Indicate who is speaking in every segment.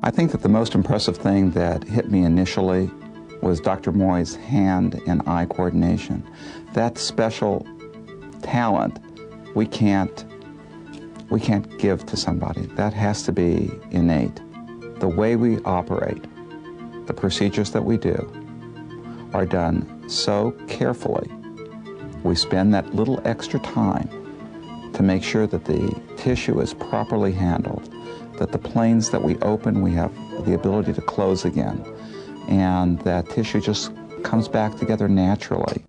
Speaker 1: I think that the most impressive thing that hit me initially was Dr. Moy's hand and eye coordination. That special talent we can't give to somebody. That has to be innate. The way we operate, the procedures that we do, are done so carefully. We spend that little extra time to make sure that the tissue is properly handled, that the planes that we open, we have the ability to close again, and that tissue just comes back together naturally.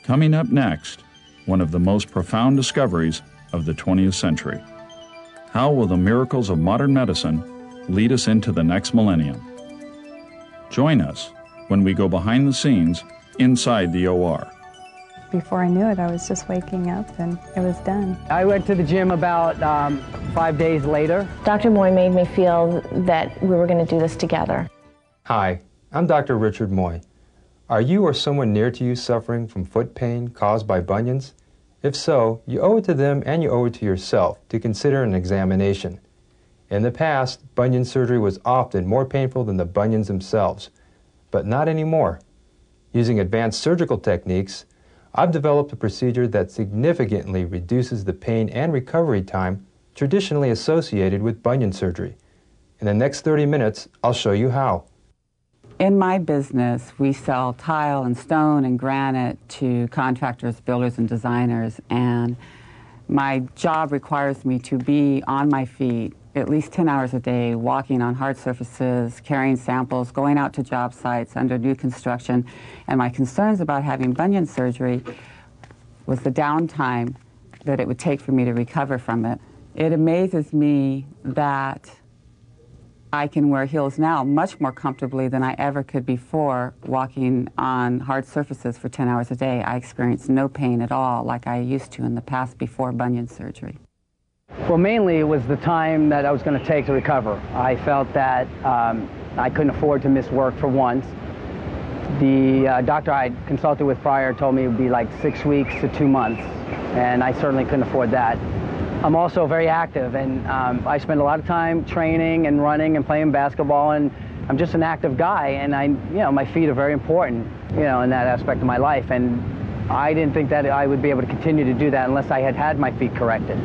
Speaker 2: Coming up next, one of the most profound discoveries of the 20th century. How will the miracles of modern medicine lead us into the next millennium? Join us when we go behind the scenes inside the OR.
Speaker 3: Before I knew it, I was just waking up and it was done.
Speaker 4: I went to the gym about 5 days later.
Speaker 5: Dr. Moy made me feel that we were going to do this together.
Speaker 6: Hi, I'm Dr. Richard Moy. Are you or someone near to you suffering from foot pain caused by bunions? If so, you owe it to them and you owe it to yourself to consider an examination. In the past, bunion surgery was often more painful than the bunions themselves, but not anymore. Using advanced surgical techniques, I've developed a procedure that significantly reduces the pain and recovery time traditionally associated with bunion surgery. In the next 30 minutes, I'll show you how.
Speaker 7: In my business, we sell tile and stone and granite to contractors, builders, and designers, and my job requires me to be on my feet at least 10 hours a day, walking on hard surfaces, carrying samples, going out to job sites under new construction. And my concerns about having bunion surgery was the downtime that it would take for me to recover from it. It amazes me that I can wear heels now much more comfortably than I ever could before walking on hard surfaces for 10 hours a day. I experience no pain at all like I used to in the past before bunion surgery.
Speaker 4: Well, mainly it was the time that I was going to take to recover. I felt that I couldn't afford to miss work for once. The doctor I consulted with prior told me it would be like 6 weeks to 2 months, and I certainly couldn't afford that. I'm also very active, and I spend a lot of time training and running and playing basketball, and I'm just an active guy, and my feet are very important, in that aspect of my life, and I didn't think that I would be able to continue to do that unless I had my feet corrected.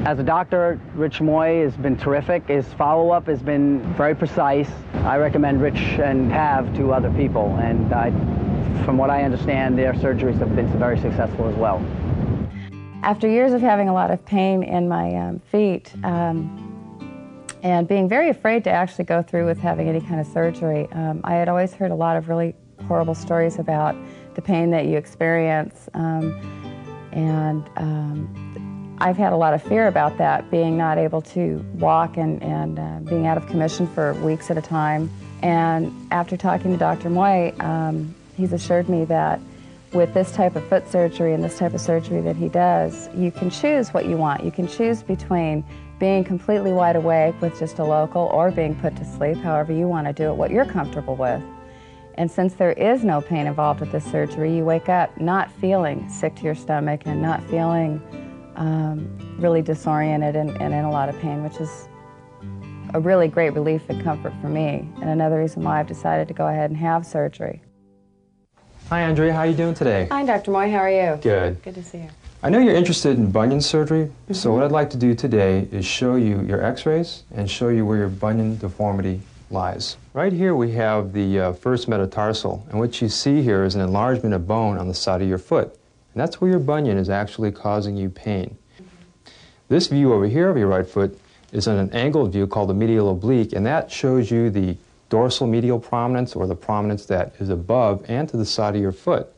Speaker 4: As a doctor, Rich Moy has been terrific. His follow-up has been very precise. I recommend Rich and have to other people, and from what I understand, their surgeries have been very successful as well.
Speaker 3: After years of having a lot of pain in my feet and being very afraid to actually go through with having any kind of surgery, I had always heard a lot of really horrible stories about the pain that you experience, I've had a lot of fear about that, being not able to walk and being out of commission for weeks at a time. And after talking to Dr. Moy, he's assured me that with this type of foot surgery and this type of surgery that he does, you can choose what you want. You can choose between being completely wide awake with just a local or being put to sleep, however you want to do it, what you're comfortable with. And since there is no pain involved with this surgery, you wake up not feeling sick to your stomach and not feeling really disoriented and in a lot of pain, which is a really great relief and comfort for me, and another reason why I've decided to go ahead and have surgery.
Speaker 6: Hi, Andrea. How are you doing today?
Speaker 3: Hi, Dr. Moy. How are you?
Speaker 6: Good.
Speaker 3: Good to see you.
Speaker 6: I know you're interested in bunion surgery, so what I'd like to do today is show you your x-rays and show you where your bunion deformity lies. Right here we have the first metatarsal, and what you see here is an enlargement of bone on the side of your foot. And that's where your bunion is actually causing you pain. This view over here of your right foot is on an angled view called the medial oblique, and that shows you the dorsal medial prominence, or the prominence that is above and to the side of your foot.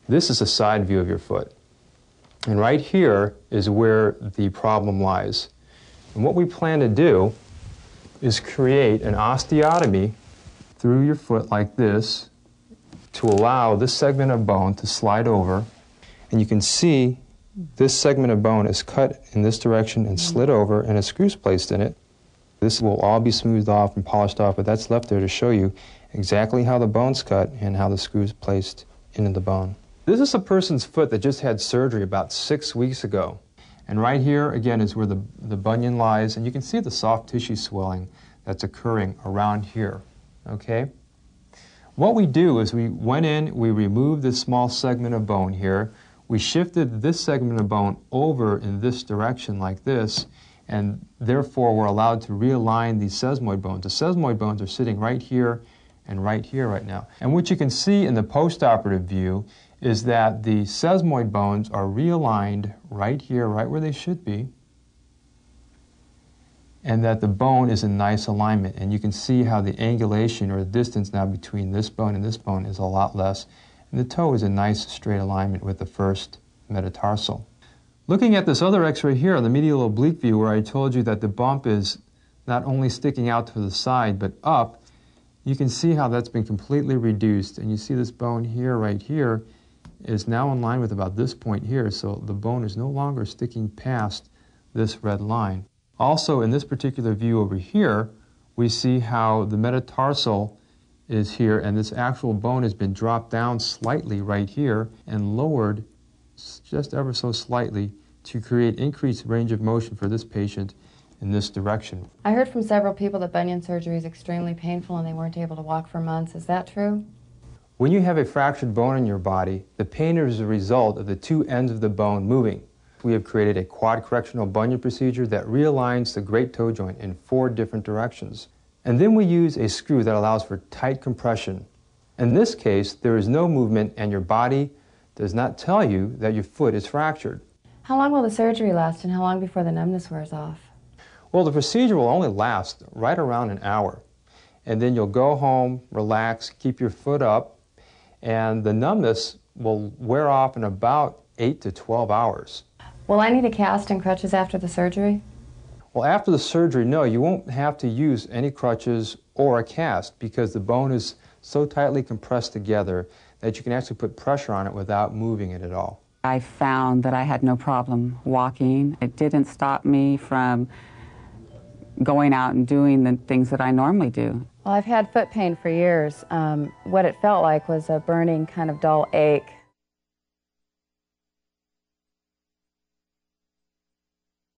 Speaker 6: This is a side view of your foot. And right here is where the problem lies. And what we plan to do is create an osteotomy through your foot like this to allow this segment of bone to slide over. And you can see this segment of bone is cut in this direction and slid over, and a screw's placed in it. This will all be smoothed off and polished off, but that's left there to show you exactly how the bone's cut and how the screw's placed into the bone. This is a person's foot that just had surgery about 6 weeks ago. And right here, again, is where the bunion lies, and you can see the soft tissue swelling that's occurring around here, okay? What we do is we went in, we removed this small segment of bone here, we shifted this segment of bone over in this direction like this, and therefore we're allowed to realign these sesamoid bones. The sesamoid bones are sitting right here and right here right now. And what you can see in the post-operative view is that the sesamoid bones are realigned right here, right where they should be, and that the bone is in nice alignment. And you can see how the angulation or the distance now between this bone and this bone is a lot less. And the toe is in nice straight alignment with the first metatarsal. Looking at this other x-ray here on the medial oblique view where I told you that the bump is not only sticking out to the side but up, you can see how that's been completely reduced. And you see this bone here, right here, is now in line with about this point here, so the bone is no longer sticking past this red line. Also, in this particular view over here, we see how the metatarsal is here, and this actual bone has been dropped down slightly right here and lowered just ever so slightly to create increased range of motion for this patient in this direction.
Speaker 3: I heard from several people that bunion surgery is extremely painful and they weren't able to walk for months. Is that true?
Speaker 6: When you have a fractured bone in your body, the pain is a result of the two ends of the bone moving. We have created a quad correctional bunion procedure that realigns the great toe joint in 4 different directions. And then we use a screw that allows for tight compression. In this case, there is no movement and your body does not tell you that your foot is fractured.
Speaker 3: How long will the surgery last and how long before the numbness wears off?
Speaker 6: Well, the procedure will only last right around an hour. And then you'll go home, relax, keep your foot up, and the numbness will wear off in about 8 to 12 hours.
Speaker 3: Will I need a cast and crutches after the surgery?
Speaker 6: Well, after the surgery, no, you won't have to use any crutches or a cast because the bone is so tightly compressed together that you can actually put pressure on it without moving it at all.
Speaker 7: I found that I had no problem walking. It didn't stop me from going out and doing the things that I normally do.
Speaker 3: Well, I've had foot pain for years. What it felt like was a burning kind of dull ache